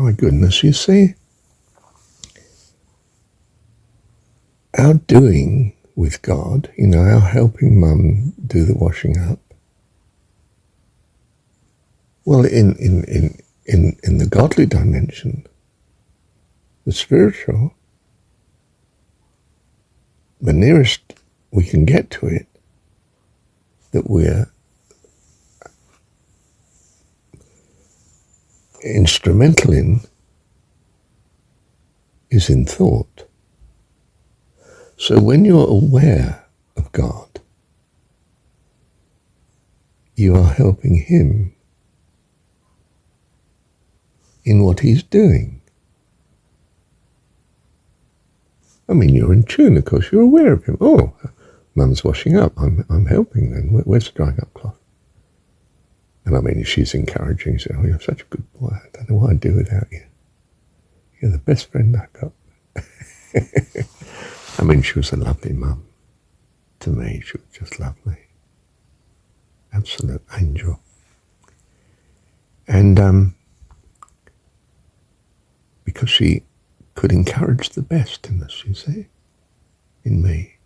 My goodness, you see, our doing with God, our helping Mum do the washing up, well, in the godly dimension, the spiritual, the nearest we can get to it, that we're instrumental in, is in thought. So when you're aware of God, you are helping Him in what He's doing. I mean, you're in tune, of course, you're aware of Him. Oh, Mum's washing up, I'm helping then. Where's the drying up cloth? And I mean, she's encouraging, she says, oh, you're such a good boy, I don't know what I'd do without you. You're the best friend I've got. I mean, she was a lovely mum. To me, she was just lovely. Absolute angel. And because she could encourage the best in us, you see, in me.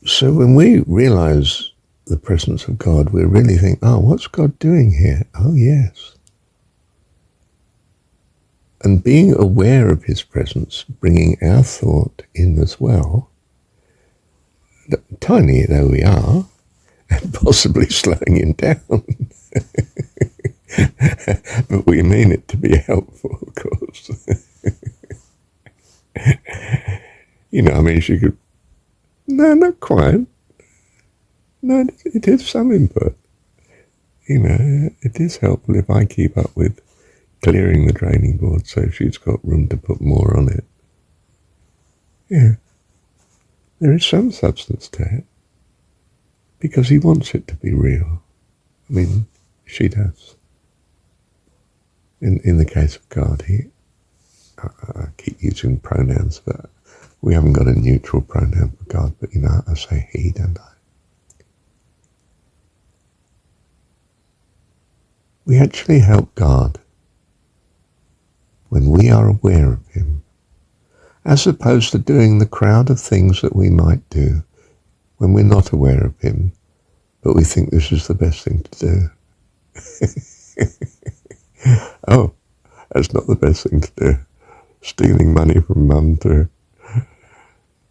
So when we realize the presence of God, we really think, oh, what's God doing here? Oh, yes. And being aware of His presence, bringing our thought in as well, tiny though we are, and possibly slowing Him down. But we mean it to be helpful, of course. I mean, she could, no, not quite. No, it is some input. It is helpful if I keep up with clearing the draining board so she's got room to put more on it. Yeah. There is some substance to it. Because He wants it to be real. I mean, she does. In the case of God, I keep using pronouns, but we haven't got a neutral pronoun for God, but I say He, don't I? We actually help God when we are aware of Him, as opposed to doing the crowd of things that we might do when we're not aware of Him, but we think this is the best thing to do. Oh, that's not the best thing to do. Stealing money from Mum to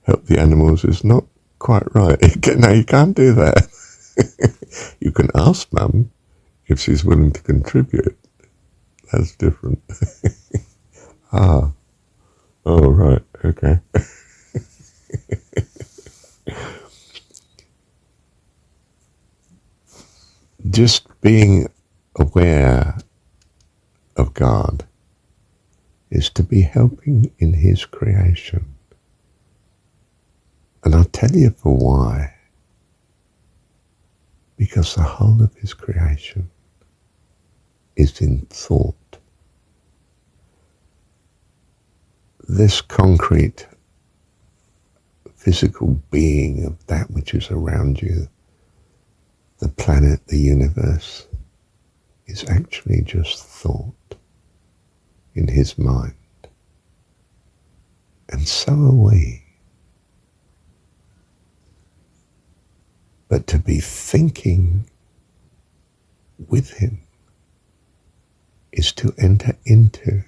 help the animals is not quite right. No, you can't do that. You can ask Mum if she's willing to contribute. That's different. Oh, right, okay. Just being aware of God is to be helping in His creation. And I'll tell you for why. Because the whole of His creation is in thought. This concrete, physical being of that which is around you, the planet, the universe, is actually just thought in His mind. And so are we. But to be thinking with Him is to enter into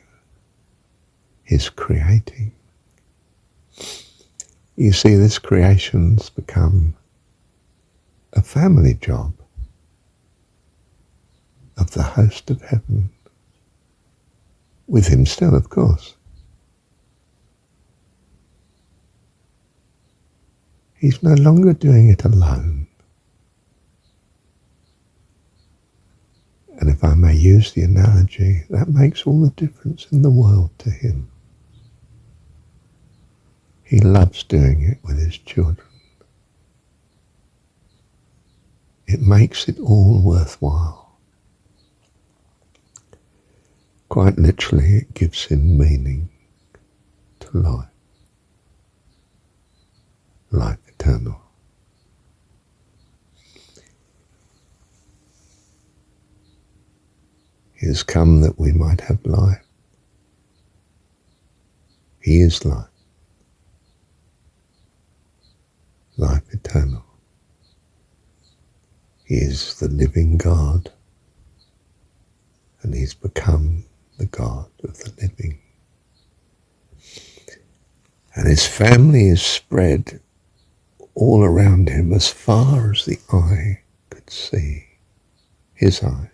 His creating. You see, this creation's become a family job of the host of heaven, with Him still, of course. He's no longer doing it alone. And if I may use the analogy, that makes all the difference in the world to Him. He loves doing it with His children. It makes it all worthwhile. Quite literally, it gives Him meaning to life. Life eternal. He has come that we might have life. He is life. Life eternal. He is the living God, and he's become the God of the living. And his family is spread all around him as far as the eye could see. His eyes.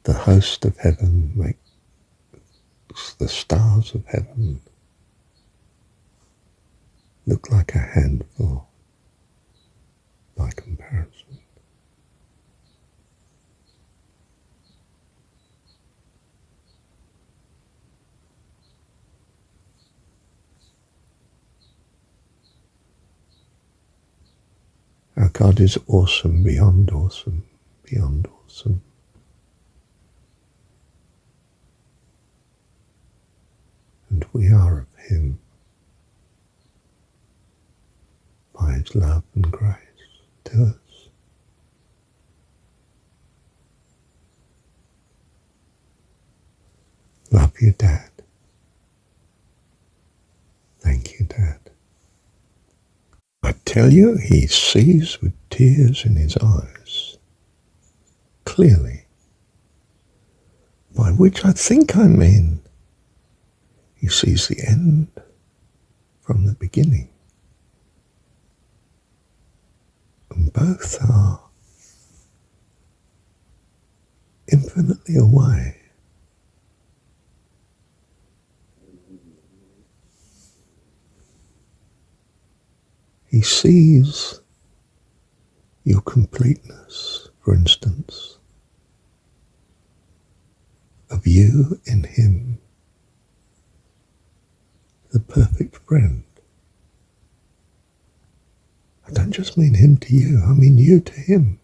The host of heaven makes the stars of heaven look like a handful by comparison. Our God is awesome, beyond awesome, beyond awesome. And we are of him by his love and grace to us. Love you, Dad. Thank you, Dad. I tell you, he sees with tears in his eyes, clearly, by which I think I mean he sees the end from the beginning. And both are infinitely away. He sees your completeness, for instance, of you in him, the perfect friend. I don't just mean him to you, I mean you to him.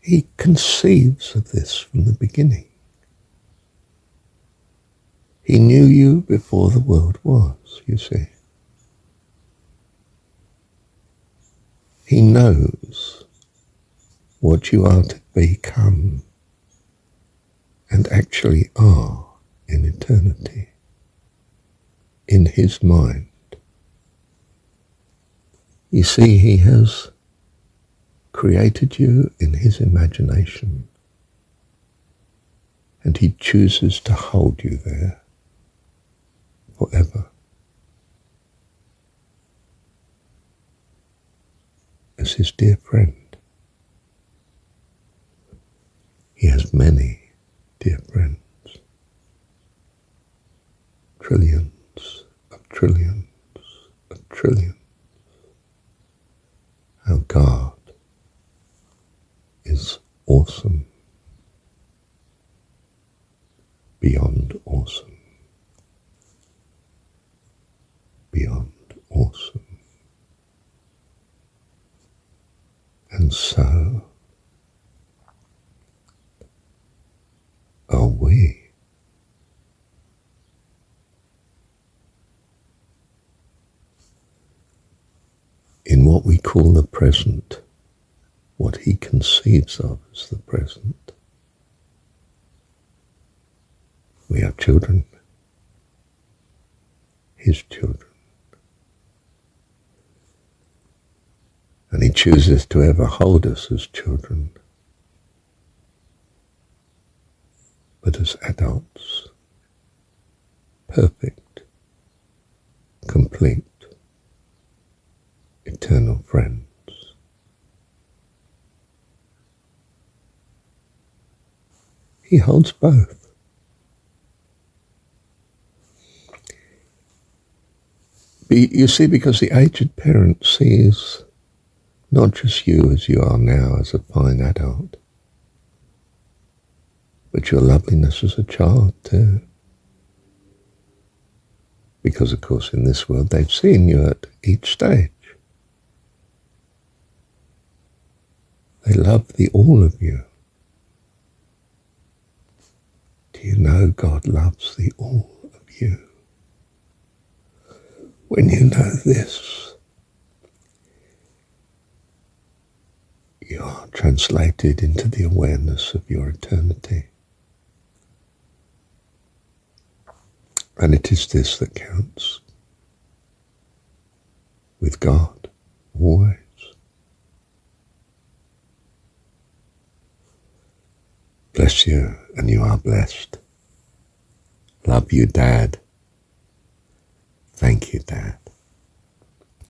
He conceives of this from the beginning. He knew you before the world was, you see. He knows what you are to become and actually are in eternity, in his mind. You see, he has created you in his imagination, and he chooses to hold you there forever as his dear friend. He has many dear friends, trillions of trillions of trillions. Our God is awesome, beyond awesome, beyond awesome. And so are we. In what we call the present, what he conceives of as the present. We are children, his children. And he chooses to ever hold us as children, but as adults, perfect, complete, eternal friends. He holds both. You see, because the aged parent sees not just you as you are now as a fine adult, but your loveliness as a child too. Because, of course, in this world they've seen you at each stage. They love the all of you. Do you know God loves the all of you? When you know this, you are translated into the awareness of your eternity. And it is this that counts. With God, always. Bless you, and you are blessed. Love you, Dad. Thank you, Dad.